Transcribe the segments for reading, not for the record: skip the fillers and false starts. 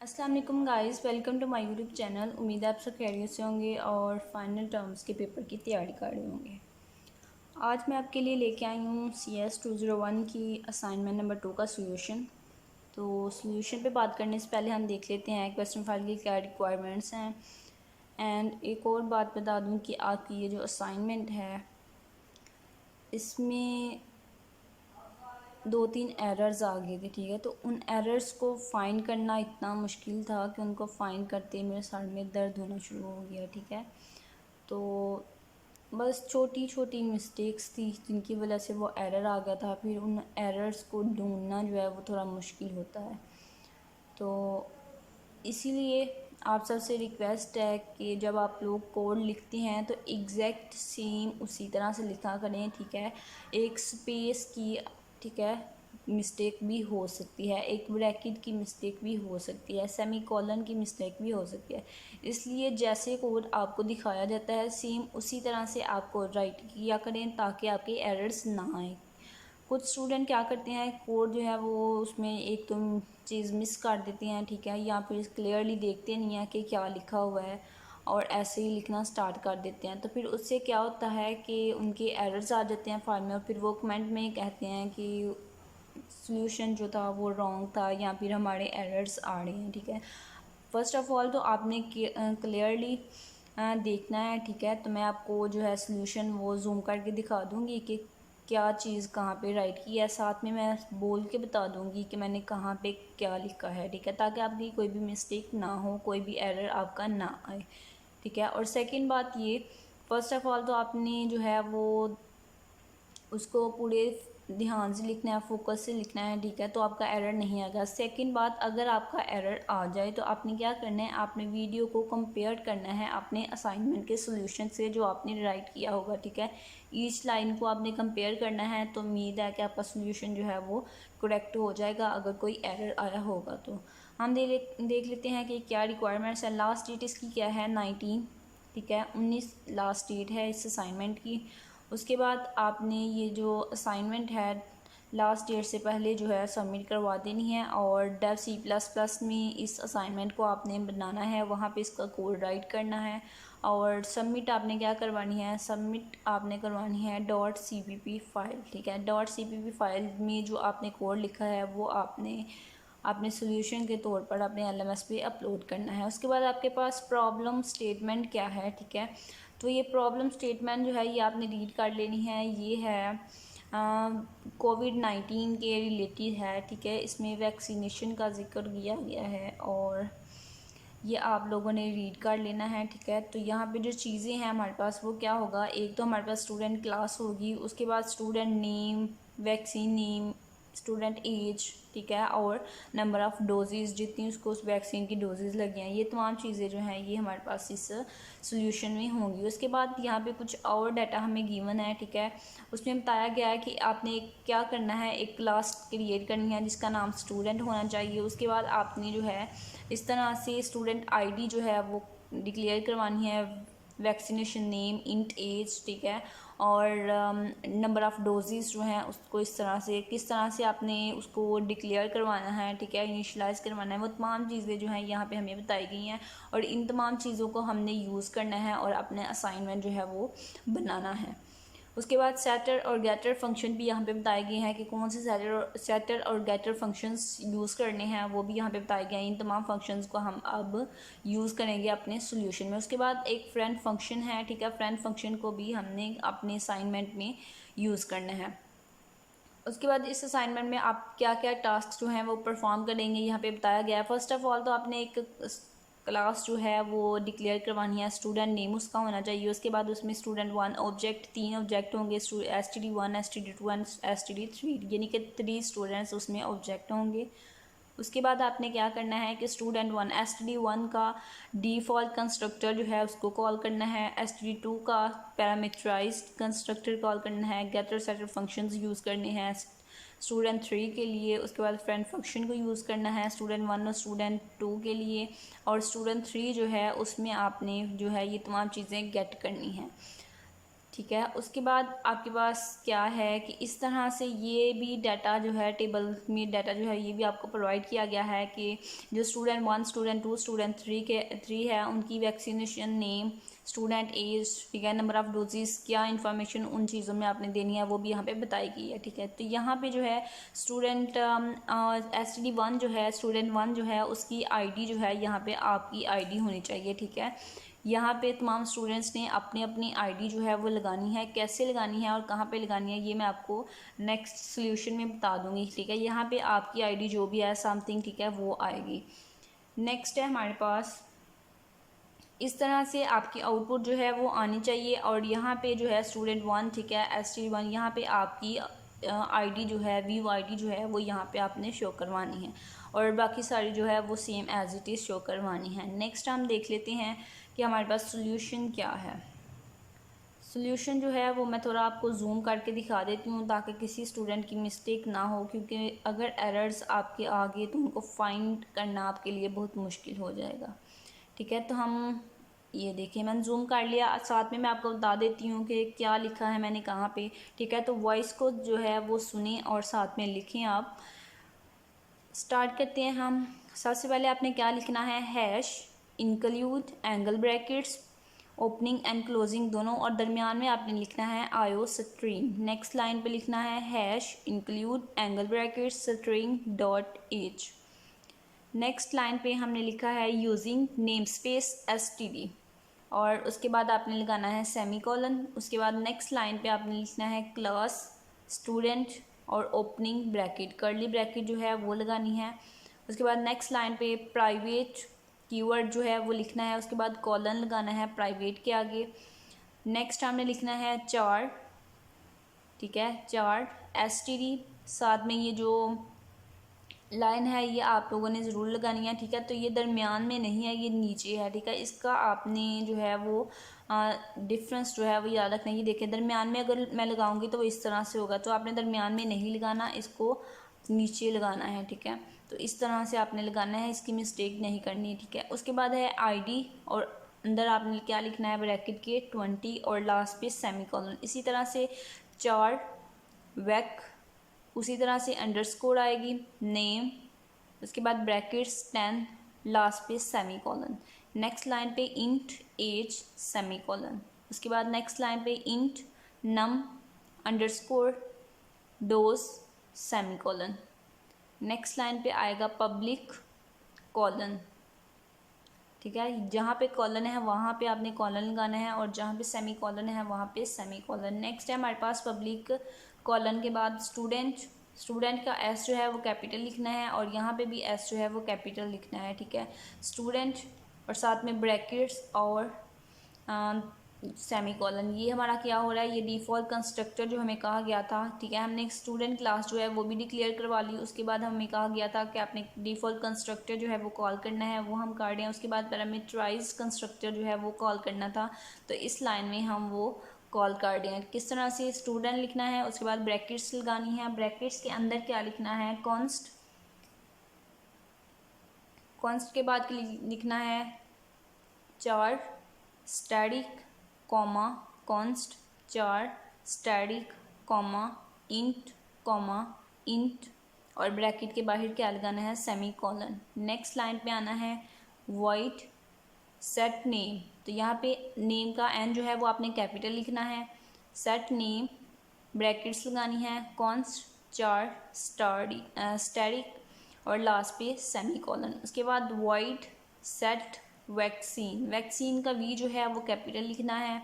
अस्सलाम वालेकुम guys, welcome to my YouTube channel. उम्मीद है आप सब खैरियत से होंगे और फाइनल टर्म्स के पेपर की तैयारी कर रहे होंगे। आज मैं आपके लिए लेके आई हूँ CS 201 की असाइनमेंट नंबर 2 का सोल्यूशन। तो सोल्यूशन पे बात करने से पहले हम देख लेते हैं क्वेश्चन फाइल की क्या रिक्वायरमेंट्स हैं। एंड एक और बात बता दूँ कि आपकी ये जो असाइनमेंट है इसमें 2-3 एरर्स आ गए थे, ठीक है। तो उन एरर्स को फाइंड करना इतना मुश्किल था कि उनको फाइंड करते ही मेरे सर में दर्द होना शुरू हो गया, ठीक है। तो बस छोटी छोटी मिस्टेक्स थी जिनकी वजह से वो एरर आ गया था। फिर उन एरर्स को ढूंढना जो है वो थोड़ा मुश्किल होता है। तो इसीलिए आप सबसे रिक्वेस्ट है कि जब आप लोग कोड लिखते हैं तो एग्जैक्ट सेम उसी तरह से लिखा करें, ठीक है। एक स्पेस की, ठीक है, मिस्टेक भी हो सकती है, एक ब्रैकेट की मिस्टेक भी हो सकती है, सेमी कॉलन की मिस्टेक भी हो सकती है। इसलिए जैसे कोड आपको दिखाया जाता है सेम उसी तरह से आपको राइट किया करें ताकि आपके एरर्स ना आए। कुछ स्टूडेंट क्या करते हैं, कोड जो है वो उसमें एक तो चीज़ मिस कर देते हैं, ठीक है, या फिर क्लियरली देखते नहीं हैं कि क्या लिखा हुआ है और ऐसे ही लिखना स्टार्ट कर देते हैं। तो फिर उससे क्या होता है कि उनके एरर्स आ जाते हैं फाइल में और फिर वो कमेंट में कहते हैं कि सॉल्यूशन जो था वो रॉन्ग था या फिर हमारे एरर्स आ रहे हैं, ठीक है। फर्स्ट ऑफ ऑल तो आपने क्लियरली देखना है, ठीक है। तो मैं आपको जो है सॉल्यूशन वो जूम करके दिखा दूँगी कि क्या चीज़ कहाँ पे राइट की है, साथ में मैं बोल के बता दूँगी कि मैंने कहाँ पे क्या लिखा है, ठीक है, ताकि आपकी कोई भी मिस्टेक ना हो, कोई भी एरर आपका ना आए, ठीक है। और सेकंड बात ये, फर्स्ट ऑफ ऑल तो आपने जो है वो उसको पूरे ध्यान से लिखना है, फोकस से लिखना है, ठीक है, तो आपका एरर नहीं आएगा। सेकंड बात, अगर आपका एरर आ जाए तो आपने क्या करना है, आपने वीडियो को कंपेयर करना है अपने असाइनमेंट के सॉल्यूशन से जो आपने राइट किया होगा, ठीक है। ईच लाइन को आपने कंपेयर करना है, तो उम्मीद है कि आपका सॉल्यूशन जो है वो करेक्ट हो जाएगा अगर कोई एरर आया होगा तो। हम देख लेते हैं कि क्या रिक्वायरमेंट्स है। लास्ट डेट इसकी क्या है, 19, ठीक है, 19 लास्ट डेट है इस असाइनमेंट की। उसके बाद आपने ये जो असाइनमेंट है लास्ट डेट से पहले जो है सबमिट करवा देनी है और डेव C++ में इस असाइनमेंट को आपने बनाना है, वहाँ पे इसका कोड राइट करना है और सबमिट आपने क्या करवानी है, सबमिट आपने करवानी है .cpp फाइल, ठीक है। .cpp फाइल में जो आपने कोड लिखा है वो आपने अपने सॉल्यूशन के तौर पर अपने LMS पे अपलोड करना है। उसके बाद आपके पास प्रॉब्लम स्टेटमेंट क्या है, ठीक है। तो ये प्रॉब्लम स्टेटमेंट जो है ये आपने रीड कर लेनी है। ये है कोविड-19 के रिलेटेड है, ठीक है। इसमें वैक्सीनेशन का जिक्र किया गया है और ये आप लोगों ने रीड कर लेना है, ठीक है। तो यहाँ पे जो चीज़ें हैं हमारे पास वो क्या होगा, एक तो हमारे पास स्टूडेंट क्लास होगी, उसके बाद student name, vaccine name, student age, ठीक है, और नंबर ऑफ़ डोजेज़ जितनी उसको उस वैक्सीन की डोजेज़ लगी हैं, ये तमाम चीज़ें जो हैं ये हमारे पास इस सॉल्यूशन में होंगी। उसके बाद यहाँ पे कुछ और डाटा हमें गिवन है, ठीक है। उसमें बताया गया है कि आपने क्या करना है, एक क्लास क्रिएट करनी है जिसका नाम स्टूडेंट होना चाहिए। उसके बाद आपने जो है इस तरह से स्टूडेंट आईडी जो है वो डिक्लेयर करवानी है, वैक्सीनेशन नेम, इंट एज, ठीक है, और नंबर ऑफ़ डोजेज़ जो हैं उसको इस तरह से किस तरह से आपने उसको डिक्लेयर करवाना है, ठीक है, इनिशलाइज करवाना है, वो तमाम चीज़ें जो हैं यहाँ पे हमें बताई गई हैं और इन तमाम चीज़ों को हमने यूज़ करना है और अपने असाइनमेंट जो है वो बनाना है। उसके बाद सेटर और गेटर फंक्शन भी यहाँ पे बताए गए हैं कि कौन से सेटर और गेटर फंक्शंस यूज़ करने हैं, वो भी यहाँ पे बताए गए हैं। इन तमाम फंक्शंस को हम अब यूज़ करेंगे अपने सॉल्यूशन में। उसके बाद एक फ्रेंड फंक्शन है, ठीक है, फ्रेंड फंक्शन को भी हमने अपने असाइनमेंट में यूज़ करना है। उसके बाद इस असाइनमेंट में आप क्या क्या टास्क जो हैं वो परफॉर्म करेंगे यहाँ पे बताया गया है। फर्स्ट ऑफ़ ऑल तो आपने एक क्लास जो है वो डिक्लेयर करवानी है, स्टूडेंट नेम उसका होना चाहिए। उसके बाद उसमें स्टूडेंट 1 ऑब्जेक्ट, 3 ऑब्जेक्ट होंगे, STD1, STD2 एंड STD3, यानी कि 3 स्टूडेंट्स उसमें ऑब्जेक्ट होंगे। उसके बाद आपने क्या करना है कि स्टूडेंट 1 STD1 का डिफ़ॉल्ट कंस्ट्रक्टर जो है उसको कॉल करना है, STD2 का पैरामीटराइज्ड कंस्ट्रक्टर कॉल करना है, गेटर सेटर फंक्शंस यूज़ करने हैं स्टूडेंट 3 के लिए। उसके बाद फ्रेंड फंक्शन को यूज़ करना है स्टूडेंट 1 और स्टूडेंट 2 के लिए, और स्टूडेंट 3 जो है उसमें आपने जो है ये तमाम चीज़ें गेट करनी हैं। ठीक है। उसके बाद आपके पास क्या है कि इस तरह से ये भी डाटा जो है, टेबल में डाटा जो है ये भी आपको प्रोवाइड किया गया है कि जो स्टूडेंट 1, स्टूडेंट 2, स्टूडेंट 3 है उनकी वैक्सीनेशन नेम, स्टूडेंट एज, ठीक है, नंबर ऑफ़ डोजेस, क्या इन्फॉर्मेशन उन चीज़ों में आपने देनी है वो भी यहाँ पे बताई गई है। ठीक है, तो यहाँ पे जो है स्टूडेंट STD1 जो है, स्टूडेंट 1 जो है उसकी ID जो है यहाँ पे आपकी ID होनी चाहिए। ठीक है, यहाँ पे तमाम स्टूडेंट्स ने अपनी अपनी आईडी जो है वो लगानी है, कैसे लगानी है और कहाँ पे लगानी है ये मैं आपको नेक्स्ट सोल्यूशन में बता दूँगी। ठीक है, यहाँ पे आपकी आईडी जो भी है समथिंग, ठीक है, वो आएगी। नेक्स्ट है हमारे पास इस तरह से आपकी आउटपुट जो है वो आनी चाहिए। और यहाँ पे जो है स्टूडेंट 1, ठीक है, STD1, यहाँ पे आपकी आईडी जो है, व्यू आईडी जो है वो यहाँ पे आपने शो करवानी है और बाकी सारी जो है वो same as it is show करवानी है। नेक्स्ट हम देख लेते हैं कि हमारे पास सोल्यूशन क्या है। सोल्यूशन जो है वो मैं थोड़ा आपको जूम करके दिखा देती हूँ ताकि किसी स्टूडेंट की मिस्टेक ना हो, क्योंकि अगर एरर्स आपके आ गए तो उनको फाइंड करना आपके लिए बहुत मुश्किल हो जाएगा। ठीक है, तो हम ये देखिए मैंने जूम कर लिया, साथ में मैं आपको बता देती हूँ कि क्या लिखा है मैंने कहाँ पे। ठीक है, तो वॉइस को जो है वो सुने और साथ में लिखें आप। स्टार्ट करते हैं हम। सबसे पहले आपने क्या लिखना है, hash include angle brackets opening and closing दोनों, और दरमियान में आपने लिखना है आयो स्ट्रिंग। नेक्स्ट लाइन पे लिखना है hash include angle brackets string dot H. Next line पे हमने लिखा है यूजिंग नेम स्पेस STD, और उसके बाद आपने लगाना है सेमी कॉलन। उसके बाद नेक्स्ट लाइन पे आपने लिखना है क्लास स्टूडेंट और ओपनिंग ब्रैकेट, कर्ली ब्रैकेट जो है वो लगानी है। उसके बाद नेक्स्ट लाइन पे प्राइवेट कीवर्ड जो है वो लिखना है, उसके बाद कॉलन लगाना है प्राइवेट के आगे। नेक्स्ट हमने लिखना है चार, ठीक है, चार STD, साथ में ये जो लाइन है ये आप लोगों ने ज़रूर लगानी है। ठीक है, तो ये दरमियान में नहीं है, ये नीचे है। ठीक है, इसका आपने जो है वो डिफरेंस जो है वो याद रखना है। ये देखिए दरमियान में अगर मैं लगाऊंगी तो वो इस तरह से होगा, तो आपने दरमियान में नहीं लगाना, इसको नीचे लगाना है। ठीक है, तो इस तरह से आपने लगाना है, इसकी मिस्टेक नहीं करनी है। ठीक है, उसके बाद है ID, और अंदर आपने क्या लिखना है ब्रैकेट के 20 और लास्ट पे सेमी कॉलन। इसी तरह से चार वैक, उसी तरह से अंडरस्कोर आएगी, नेम, उसके बाद ब्रैकेट्स 10, लास्ट पे सेमी कॉलन। नेक्स्ट लाइन पे इंट एज सेमी कॉलन। उसके बाद नेक्स्ट लाइन पे int num underscore dose semicolon. Next line पे आएगा पब्लिक कॉलन। ठीक है, जहाँ पे कॉलन है वहाँ पे आपने कॉलन लगाना है, और जहाँ पे सेमी कॉलन है वहाँ पे सेमी कॉलन। नेक्स्ट है हमारे पास पब्लिक कॉलन के बाद स्टूडेंट, स्टूडेंट का S जो है वो कैपिटल लिखना है, और यहाँ पे भी S जो है वो कैपिटल लिखना है। ठीक है, स्टूडेंट और साथ में ब्रैकेट्स और सेमी कॉलन। ये हमारा क्या हो रहा है, ये डिफ़ॉल्ट कंस्ट्रक्टर जो हमें कहा गया था। ठीक है, हमने स्टूडेंट क्लास जो है वो भी डिक्लेयर करवा ली। उसके बाद हमें कहा गया था कि आपने डिफ़ॉल्ट कंस्ट्रक्टर जो है वो कॉल करना है, वो हम कर रहे हैं। उसके बाद पैरामीटराइज कंस्ट्रक्टर जो है वो कॉल करना था, तो इस लाइन में हम वो कॉल कर रहे हैं। किस तरह से, स्टूडेंट लिखना है, उसके बाद ब्रैकेट्स लगानी है, ब्रैकेट्स के अंदर क्या लिखना है, कॉन्स्ट, कॉन्स्ट के बाद लिखना है चार स्टैटिक कॉमा कॉन्स्ट, चार static comma int comma int, और ब्रैकेट के बाहर क्या लगाना है, सेमी कॉलन। नेक्स्ट लाइन पे आना है वॉइड सेट नेम, तो यहाँ पे नेम का N जो है वो आपने कैपिटल लिखना है। सेट नेम ब्रैकेट्स लगानी है, कॉन्स्ट चार स्टैटिक और लास्ट पे सेमी कॉलन। उसके बाद वॉइड सेट वैक्सीन, वैक्सीन का V जो है वो कैपिटल लिखना है।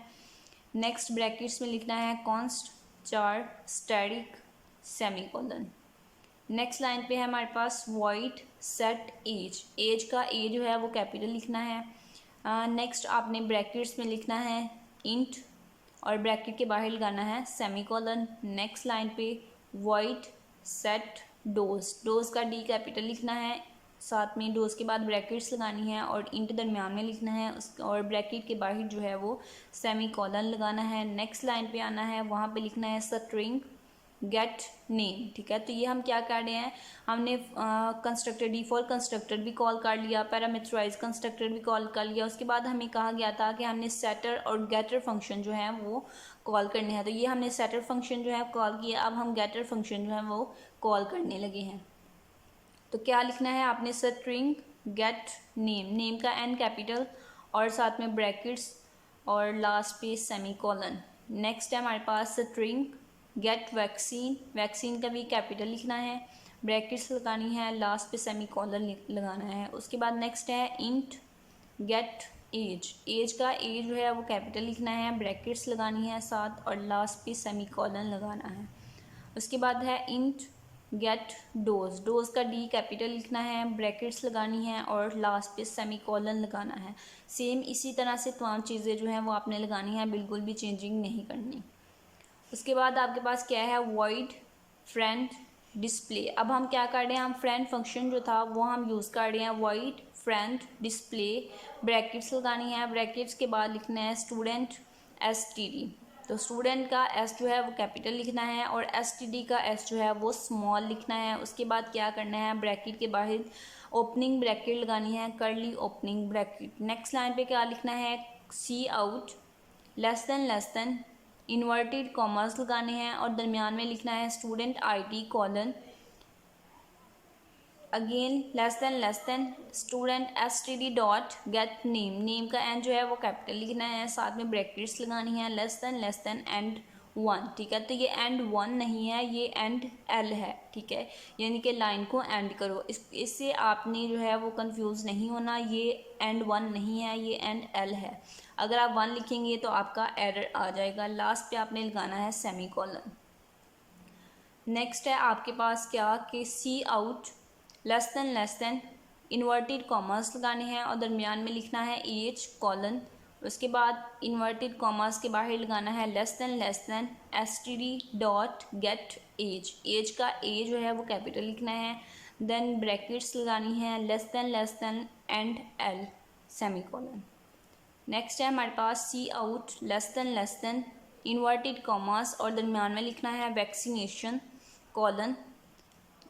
नेक्स्ट ब्रैकेट्स में लिखना है कॉन्स्ट चार static semi colon. Next line पे है हमारे पास वॉइड सेट एज, एज का A जो है वो कैपिटल लिखना है। नेक्स्ट आपने ब्रैकेट्स में लिखना है इंट, और ब्रैकेट के बाहर लगाना है सेमी कॉलन। नेक्स्ट लाइन पे वॉइड सेट डोज, डोज का D कैपिटल लिखना है, साथ में डोज के बाद ब्रैकेट्स लगानी है और इंट दरमियान में लिखना है, और ब्रैकेट के बाहर जो है वो सेमी कॉलन लगाना है। नेक्स्ट लाइन पे आना है, वहाँ पे लिखना है स्ट्रिंग गेट नेम, ठीक है। तो ये हम क्या कर रहे हैं, हमने कंस्ट्रक्टर डिफ़ॉल्ट कंस्ट्रक्टर भी कॉल कर लिया, पैरामीटराइज कंस्ट्रक्टर भी कॉल कर लिया। उसके बाद हमें कहा गया था कि हमने सेटर और गेटर फंक्शन जो है वो कॉल करने हैं। तो ये हमने सेटर फंक्शन जो है कॉल किया, अब हम गेटर फंक्शन जो है वो कॉल करने लगे हैं। तो क्या लिखना है आपने, स्ट्रिंग गेट नेम, नेम का एन कैपिटल और साथ में ब्रैकेट्स और लास्ट पे सेमीकोलन। नेक्स्ट है हमारे पास स्ट्रिंग गेट वैक्सीन, वैक्सीन का भी कैपिटल लिखना है, ब्रैकेट्स लगानी है, लास्ट पे सेमीकोलन लगाना है। उसके बाद नेक्स्ट है इंट गेट एज, एज का एज जो है वो कैपिटल लिखना है, ब्रैकेट्स लगानी है साथ और लास्ट पे सेमीकोलन लगाना है। उसके बाद है इंट गेट डोज, डोज का डी कैपिटल लिखना है, ब्रैकेट्स लगानी है और लास्ट पे सेमीकोलन लगाना है। सेम इसी तरह से तमाम चीज़ें जो हैं वो आपने लगानी है, बिल्कुल भी चेंजिंग नहीं करनी। उसके बाद आपके पास क्या है, वॉइड फ्रेंड डिस्प्ले। अब हम क्या कर रहे हैं, हम फ्रेंड फंक्शन जो था वो हम यूज़ कर रहे हैं, वॉइड फ्रेंड डिस्प्ले, ब्रैकेट्स लगानी है, ब्रैकेट्स के बाद लिखना है स्टूडेंट STD। तो स्टूडेंट का S जो है वो कैपिटल लिखना है और STD का S जो है वो स्मॉल लिखना है। उसके बाद क्या करना है, ब्रैकेट के बाहर ओपनिंग ब्रैकेट लगानी है, करली ओपनिंग ब्रैकेट। नेक्स्ट लाइन पे क्या लिखना है, C out less than inverted commas लगाने हैं और दरमियान में लिखना है student ID colon, again less than student STD dot get name, name का एन जो है वो कैपिटल लिखना है, साथ में ब्रैकेट्स लगानी है, लेस देन एंड 1, ठीक है। तो ये एंड 1 नहीं है, ये एंड L है, ठीक है, यानी कि लाइन को एंड करो। इससे आपने जो है वो कंफ्यूज नहीं होना, ये एंड 1 नहीं है, ये एंड L है। अगर आप 1 लिखेंगे तो आपका एरर आ जाएगा। लास्ट पे आपने लगाना है सेमीकोलन। नेक्स्ट है आपके पास क्या कि C out less than inverted commas लगाने हैं और दरमियान में लिखना है एज कॉलन। उसके बाद इन्वर्टेड कॉमर्स के बाहर लगाना है less than STD dot get age, age का ए जो है वो कैपिटल लिखना है, देन ब्रैकेट्स लगानी है, less than and L semicolon. Next है हमारे पास C out less than inverted commas और दरमियान में लिखना है vaccination colon,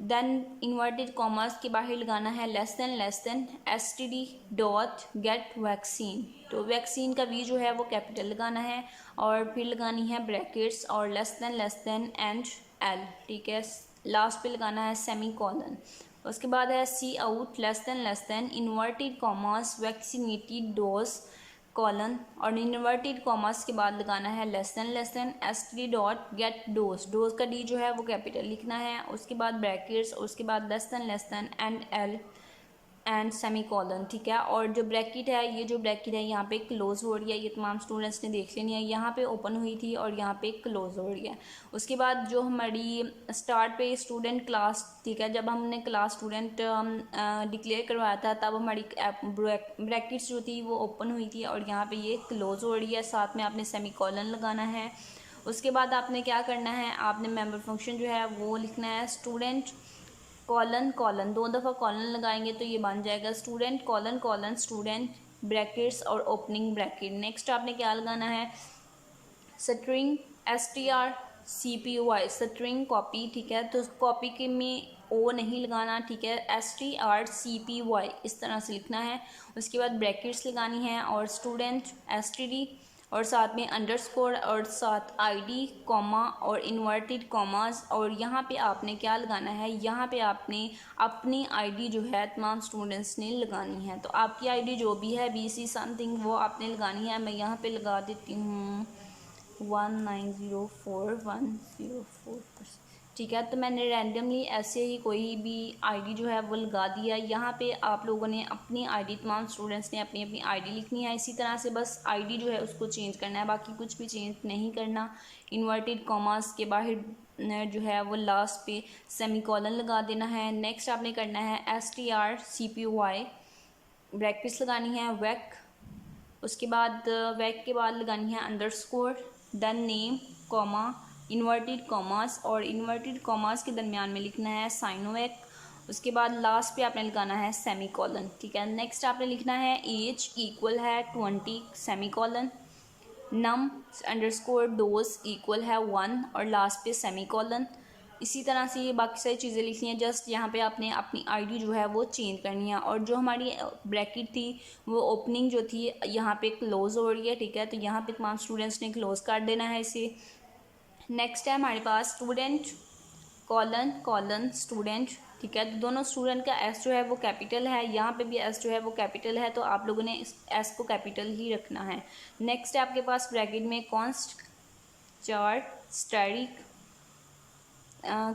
then inverted commas के बाहर लगाना है less than STD dot get vaccine. तो वैक्सीन का वी जो है वो कैपिटल लगाना है और फिर लगानी है ब्रैकेट्स और लेस देन एंड L, ठीक है। लास्ट पे लगाना है सेमीकोलन। उसके बाद है C out less than inverted commas vaccinated dose colon और इन्वर्टेड कॉमर्स के बाद लगाना है less than STD dot get dose, dose का डी जो है वो कैपिटल लिखना है, उसके बाद ब्रैकेट्स, उसके बाद less than and L and semicolon, ठीक है। और जो ब्रैकेट है, ये जो ब्रैकेट है यहाँ पे क्लोज हो रही है, ये तमाम स्टूडेंट्स ने देख लेनी है, यहाँ पे ओपन हुई थी और यहाँ पे क्लोज हो रही है। उसके बाद जो हमारी स्टार्ट पे स्टूडेंट क्लास, ठीक है, जब हमने क्लास स्टूडेंट डिक्लेयर करवाया था तब हमारी ब्रैकेट्स जो थी वो ओपन हुई थी और यहाँ पे ये क्लोज हो रही है, साथ में आपने सेमीकोलन लगाना है। उसके बाद आपने क्या करना है, आपने मेंबर फंक्शन जो है वो लिखना है स्टूडेंट कॉलन, 2 दफ़ा कॉलन लगाएंगे तो ये बन जाएगा स्टूडेंट कॉलन स्टूडेंट ब्रैकेट्स और ओपनिंग ब्रैकेट। नेक्स्ट आपने क्या लगाना है, स्ट्रिंग strcpy, स्ट्रिंग कॉपी, ठीक है। तो कॉपी के में ओ नहीं लगाना, ठीक है, strcpy इस तरह से लिखना है। उसके बाद ब्रैकेट्स लगानी है और स्टूडेंट STD और साथ में अंडरस्कोर और साथ ID कॉमा और इन्वर्टेड कॉमास। और यहाँ पे आपने क्या लगाना है, यहाँ पे आपने अपनी ID जो है तमाम स्टूडेंट्स ने लगानी है। तो आपकी ID जो भी है BC समथिंग वो आपने लगानी है। मैं यहाँ पे लगा देती हूँ 1904104, ठीक है। तो मैंने रैंडमली ऐसे ही कोई भी ID जो है वो लगा दिया। यहाँ पे आप लोगों ने अपनी ID, तमाम स्टूडेंट्स ने अपनी अपनी ID लिखनी है। इसी तरह से बस ID जो है उसको चेंज करना है, बाकी कुछ भी चेंज नहीं करना। इन्वर्टेड कॉमास के बाहर जो है वो लास्ट पे सेमीकोलन लगा देना है। नेक्स्ट आपने करना है strcpy, ब्रैकेट्स लगानी है वैक, उसके बाद वैक के बाद लगानी है underscore, then name comma inverted commas और इन्वर्टेड कॉमास के दरमियान में लिखना है साइनोवैक। उसके बाद लास्ट पे आपने लगाना है सेमीकोलन, ठीक है। नेक्स्ट आपने लिखना है एज इक्वल है 20 सेमीकोलन, नम अंडरस्कोर डोज इक्वल है 1 और लास्ट पे सेमीकोलन। इसी तरह से ये बाकी सारी चीज़ें लिखनी है। जस्ट यहाँ पे आपने अपनी आईडी जो है वो चेंज करनी है। और जो हमारी ब्रैकेट थी वो ओपनिंग जो थी यहाँ पे क्लोज़ हो रही है, ठीक है। तो यहाँ पे तमाम स्टूडेंट्स ने क्लोज़ कर देना है इसे। नेक्स्ट है हमारे पास स्टूडेंट कॉलन कॉलन स्टूडेंट, ठीक है। तो दोनों स्टूडेंट का एस जो है वो कैपिटल है, यहाँ पे भी एस जो है वो कैपिटल है, तो आप लोगों ने इस एस को कैपिटल ही रखना है। नेक्स्ट है आपके पास ब्रैकेट में कॉन्स्ट चार static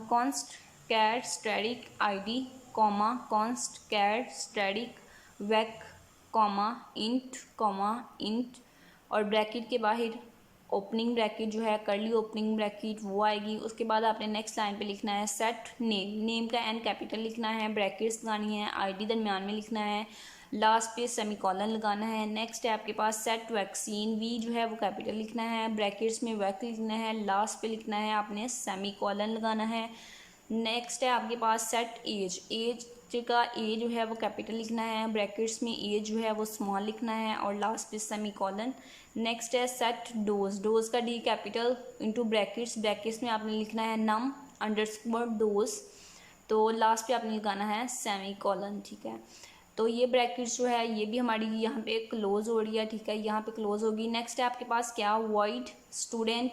const char static ID comma const char static वैक comma int और ब्रैकेट के बाहर ओपनिंग ब्रैकेट जो है करली ओपनिंग ब्रैकेट वो आएगी। उसके बाद आपने नेक्स्ट लाइन पे लिखना है सेट नेम, नेम का एन कैपिटल लिखना है, ब्रैकेट्स लगानी है, आईडी दरमियान में लिखना है, लास्ट पे सेमीकोलन लगाना है। नेक्स्ट है आपके पास सेट वैक्सीन, वी जो है वो कैपिटल लिखना है, ब्रैकेट्स में वैक लिखना है, लास्ट पे लिखना है आपने सेमीकोलन लगाना है। नेक्स्ट है आपके पास सेट एज, एज का ए जो है वो कैपिटल लिखना है, ब्रैकेट्स में ए जो है वो स्मॉल लिखना है और लास्ट पे सेमीकोलन। नेक्स्ट है सेट डोज, डोज का D capital into brackets, brackets में आपने लिखना है नम अंडरस्कोर डोज, तो लास्ट पे आपने लगाना है सेमीकोलन, ठीक है। तो ये ब्रैकेट्स जो है ये भी हमारी यहाँ पे क्लोज हो रही है, ठीक है, यहाँ पे क्लोज होगी। नेक्स्ट है आपके पास क्या void student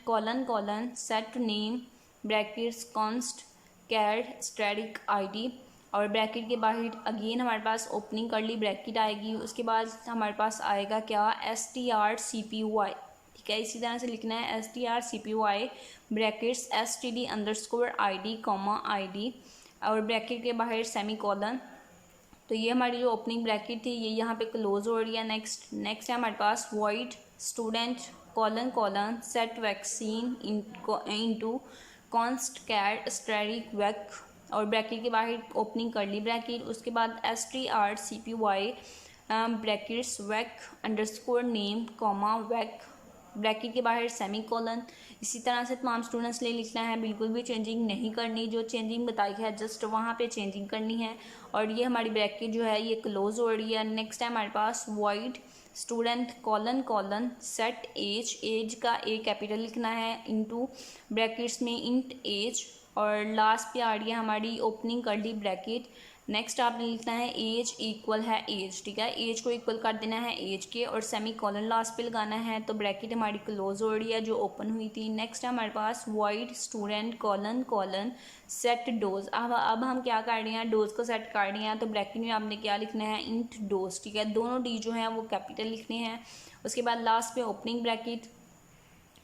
colon colon set name brackets const char static ID और ब्रैकेट के बाहर अगेन हमारे पास ओपनिंग करली ब्रैकेट आएगी। उसके बाद हमारे पास आएगा क्या strcpy, ठीक है। इसी तरह से लिखना है strcpy brackets std_id comma id और ब्रैकेट के बाहर सेमीकोलन। तो ये हमारी जो ओपनिंग ब्रैकेट थी ये यहाँ पे क्लोज हो रही है। नेक्स्ट है हमारे पास void student colon colon set vaccine into const char static vac और ब्रैकेट के बाहर ओपनिंग करली ब्रैकेट। उसके बाद strcpy brackets vac underscore name comma vac bracket के बाहर सेमीकोलन। इसी तरह से तमाम स्टूडेंट्स ने लिखना है, बिल्कुल भी चेंजिंग नहीं करनी, जो चेंजिंग बताई है जस्ट वहाँ पे चेंजिंग करनी है। और ये हमारी ब्रैकेट जो है ये क्लोज हो रही है। नेक्स्ट है हमारे पास void student colon colon set age, age का ए कैपिटल लिखना है इंटू ब्रैकेट्स में इंट एज और लास्ट पे आ रही है हमारी ओपनिंग करली ब्रैकेट। नेक्स्ट आपने लिखना है एज इक्वल है एज, ठीक है, एज को इक्वल कर देना है एज के और सेमी कॉलन लास्ट पे लगाना है। तो ब्रैकेट हमारी क्लोज हो रही है जो ओपन हुई थी। नेक्स्ट है हमारे पास void student colon colon set dose, अब हम क्या कर रहे हैं डोज को सेट कर रहे हैं, तो ब्रैकेट में आपने क्या लिखना है इंट डोज, ठीक है, दोनों डी जो हैं वो कैपिटल लिखने हैं। उसके बाद लास्ट पे ओपनिंग ब्रैकेट।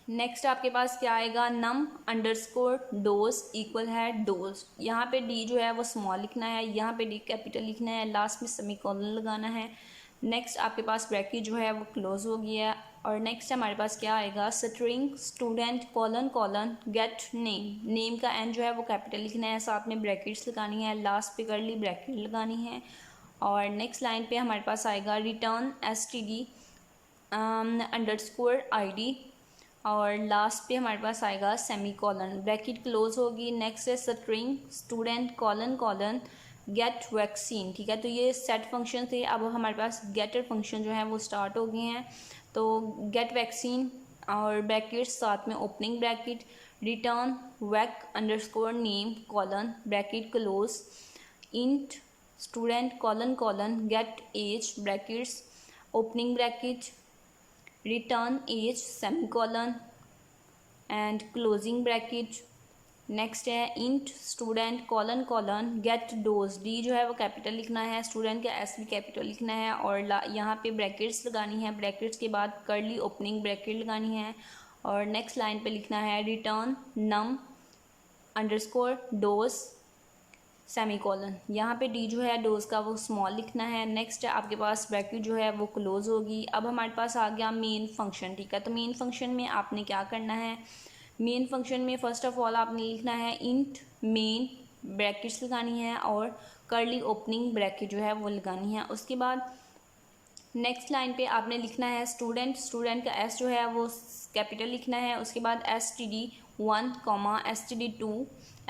नेक्स्ट आपके पास क्या आएगा नम अंडरस्कोर डोज इक्वल है डोज, यहाँ पे डी जो है वो स्मॉल लिखना है, यहाँ पे डी कैपिटल लिखना है, लास्ट में सेमीकोलन लगाना है। नेक्स्ट आपके पास ब्रैकेट जो है वो क्लोज हो गया। और नेक्स्ट हमारे पास क्या आएगा string student colon colon gate name, name का एन जो है वो कैपिटल लिखना है, साथ में ब्रैकेट्स लगानी है, लास्ट पे करली ब्रैकेट लगानी है। और नेक्स्ट लाइन पे हमारे पास आएगा रिटर्न std अंडरस्कोर id और लास्ट पे हमारे पास आएगा सेमीकोलन, ब्रैकेट क्लोज होगी। नेक्स्ट है string student colon colon get vaccine, ठीक है। तो ये सेट फंक्शन थे, अब हमारे पास गेटर फंक्शन जो है वो स्टार्ट हो गए हैं। तो गेट वैक्सीन और ब्रैकेट साथ में opening bracket return vac underscore name colon bracket close int student colon colon get age brackets opening bracket return age semicolon and closing bracket। Next है int student colon colon get dose, D जो है वो capital लिखना है, student का S भी capital लिखना है और यहाँ पे ब्रैकेट्स लगानी है, ब्रैकेट्स के बाद करली ओपनिंग ब्रैकेट लगानी है और नेक्स्ट लाइन पे लिखना है रिटर्न नम अंडरस्कोर डोज सेमीकोलन, यहाँ पे डी जो है डोज का वो स्मॉल लिखना है। नेक्स्ट आपके पास ब्रैकेट जो है वो क्लोज होगी। अब हमारे पास आ गया मेन फंक्शन, ठीक है। तो मेन फंक्शन में आपने क्या करना है, मेन फंक्शन में फ़र्स्ट ऑफ ऑल आपने लिखना है इंट मेन ब्रैकेट्स लगानी है और करली ओपनिंग ब्रैकेट जो है वो लगानी है। उसके बाद नेक्स्ट लाइन पे आपने लिखना है स्टूडेंट, स्टूडेंट का एस जो है वो कैपिटल लिखना है। उसके बाद std1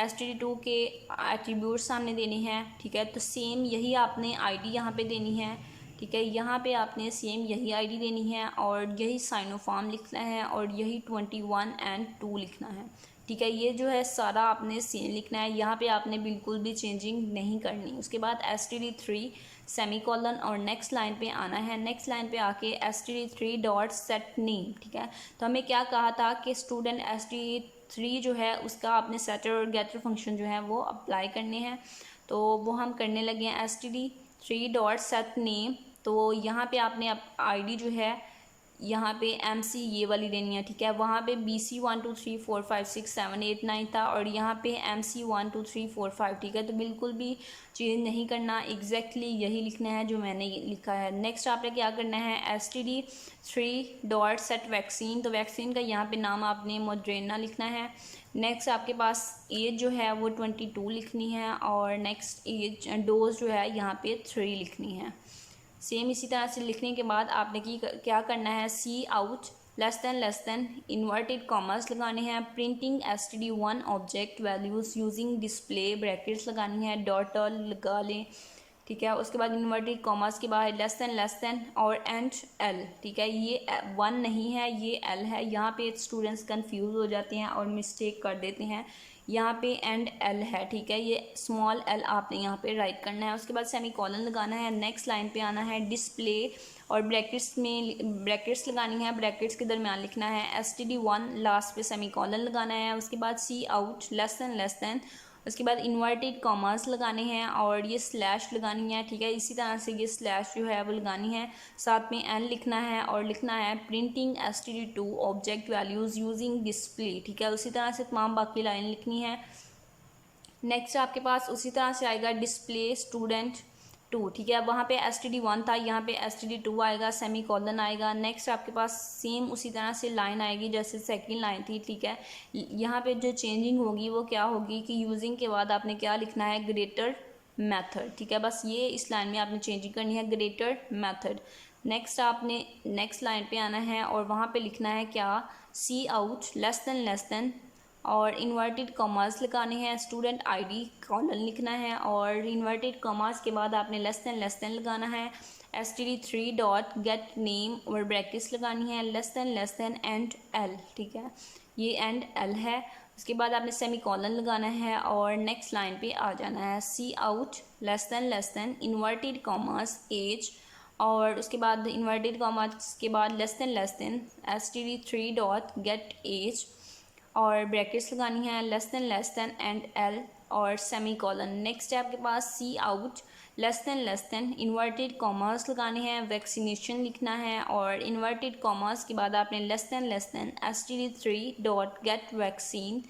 std2 के एट्रीब्यूट सामने देने हैं, ठीक है। तो सेम यही आपने आईडी यहाँ पे देनी है, ठीक है, यहाँ पे आपने सेम यही आईडी देनी है और यही साइनोफॉर्म लिखना है और यही 21 और 2 लिखना है, ठीक है। ये जो है सारा आपने सेम लिखना है, यहाँ पे आपने बिल्कुल भी चेंजिंग नहीं करनी। उसके बाद std3 सेमीकोलन और नेक्स्ट लाइन पे आना है। नेक्स्ट लाइन पे आके std3 डॉट सेट नेम, ठीक है। तो हमें क्या कहा था कि स्टूडेंट std3 जो है उसका आपने सेटर और गेटर फंक्शन जो है वो अप्लाई करने हैं, तो वो हम करने लगे हैं। std3 डॉट सेट नेम, तो यहाँ पे आपने आईडी जो है यहाँ पे MC ये वाली लेनी है, ठीक है। वहाँ पे BC 1 2 3 4 5 6 7 8 9 था और यहाँ पे MC 1 2 3 4 5, ठीक है। तो बिल्कुल भी चेंज नहीं करना, एग्जैक्टली यही लिखना है जो मैंने लिखा है। नेक्स्ट आपने क्या करना है, std3 डॉट सेट वैक्सीन, तो वैक्सीन का यहाँ पे नाम आपने मॉडरेना लिखना है। नेक्स्ट आपके पास एज जो है वो 22 लिखनी है और नेक्स्ट एज डोज जो है यहाँ पे 3 लिखनी है। सेम इसी तरह से लिखने के बाद आपने क्या करना है, C out less than inverted commas लगाने हैं, printing std1 object values using display brackets लगानी है, डॉट लगा लें, ठीक है। उसके बाद इन्वर्टेड कॉमर्स के बाहर लेस देन और एंड एल, ठीक है। ये 1 नहीं है, ये एल है। यहाँ पे स्टूडेंट्स कंफ्यूज हो जाते हैं और मिस्टेक कर देते हैं, यहाँ पे एंड एल है, ठीक है। ये स्मॉल एल आपने यहाँ पे राइट करना है। उसके बाद सेमीकोलन लगाना है। नेक्स्ट लाइन पे आना है, डिस्प्ले और ब्रैकेट्स में ब्रैकेट्स लगानी है, ब्रैकेट्स के दरमियान लिखना है std1, लास्ट पे सेमीकोलन लगाना है। उसके बाद सी आउट लेस देन, उसके बाद इन्वर्टेड कॉमर्स लगाने हैं और ये स्लैश लगानी है, ठीक है। इसी तरह से ये स्लैश जो है वो लगानी है, साथ में एन लिखना है और लिखना है printing std2 object values using display, ठीक है। उसी तरह से तमाम बाकी लाइन लिखनी है। नेक्स्ट आपके पास उसी तरह से आएगा डिस्प्ले स्टूडेंट 2, ठीक है। वहाँ पे std1 था, यहाँ पे std2 आएगा, सेमीकोलन आएगा। नेक्स्ट आपके पास सेम उसी तरह से लाइन आएगी जैसे सेकंड लाइन थी, ठीक है। यहाँ पे जो चेंजिंग होगी वो क्या होगी कि यूजिंग के बाद आपने क्या लिखना है, ग्रेटर मेथड, ठीक है। बस ये इस लाइन में आपने चेंजिंग करनी है, ग्रेटर मेथड। नेक्स्ट आपने नेक्स्ट लाइन पे आना है और वहाँ पे लिखना है क्या, सी आउट लेस देन और इन्वर्टेड कॉमर्स लगाने हैं, स्टूडेंट आईडी कॉलन लिखना है और इन्वर्टेड कॉमर्स के बाद आपने लेस देन लगाना है, std3 डॉट गेट नेम और ब्रैकेट्स लगानी है, लेस देन एंड एल, ठीक है। ये एंड एल है। उसके बाद आपने सेमीकोलन लगाना है और नेक्स्ट लाइन पे आ जाना है, C out less than inverted commas age और उसके बाद इन्वर्टेड कॉमर्स के बाद less than std3 dot get age और ब्रैकेट्स लगानी है, लेस देन एंड एल और सेमीकोलन। नेक्स्ट है आपके पास C out less than inverted commas लगाने हैं, वैक्सीनेशन लिखना है और इन्वर्टेड कॉमर्स के बाद आपने less than std3 dot get vaccine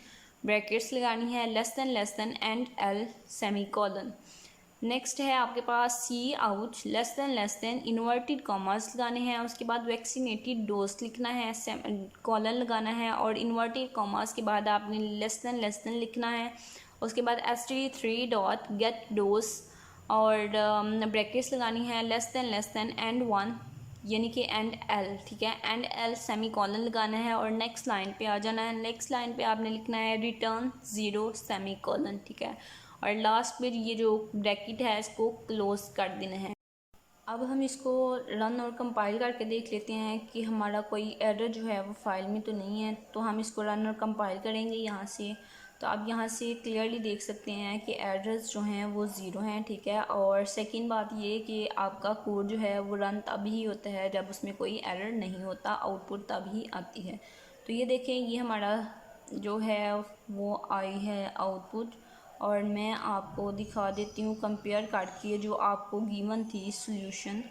brackets लगानी है, less than and L semicolon. Next है आपके पास C out less than inverted commas लगाने हैं, उसके बाद वैक्सीनेटेड डोज लिखना है, कॉलन लगाना है और इन्वर्टेड कॉमर्स के बाद आपने लेस देन लिखना है। उसके बाद std3 डॉट गेट डोज और ब्रैकेट्स लगानी है, लेस देन एंड 1 यानी कि एंड एल, ठीक है। एंड एल सेमीकोलन लगाना है और नेक्स्ट लाइन पे आ जाना है। नेक्स्ट लाइन पे आपने लिखना है रिटर्न 0 सेमीकोलन, ठीक है। और लास्ट में ये जो ब्रैकेट है इसको क्लोज कर देना है। अब हम इसको रन और कंपाइल करके देख लेते हैं कि हमारा कोई एरर जो है वो फाइल में तो नहीं है। तो हम इसको रन और कंपाइल करेंगे यहाँ से, तो आप यहाँ से क्लियरली देख सकते हैं कि एरर्स जो हैं वो 0 हैं, ठीक है। और सेकंड बात ये कि आपका कोड जो है वो रन तभी होता है जब उसमें कोई एरर नहीं होता, आउटपुट तभी आती है। तो ये देखें, ये हमारा जो है वो आई है आउटपुट और मैं आपको दिखा देती हूँ कंपेयर करके जो आपको गिवन थी सॉल्यूशन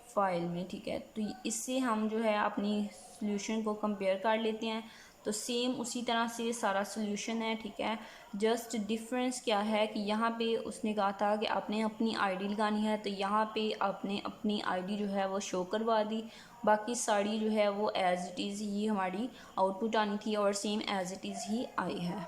फाइल में, ठीक है। तो इससे हम जो है अपनी सॉल्यूशन को कंपेयर कर लेते हैं। तो सेम उसी तरह से सारा सॉल्यूशन है, ठीक है। जस्ट डिफरेंस क्या है कि यहाँ पे उसने कहा था कि आपने अपनी आईडी लगानी है, तो यहाँ पे आपने अपनी आईडी जो है वो शो करवा दी, बाकी सारी जो है वो एज इट इज़ ही हमारी आउटपुट आनी थी और सेम एज इट इज़ ही आई है।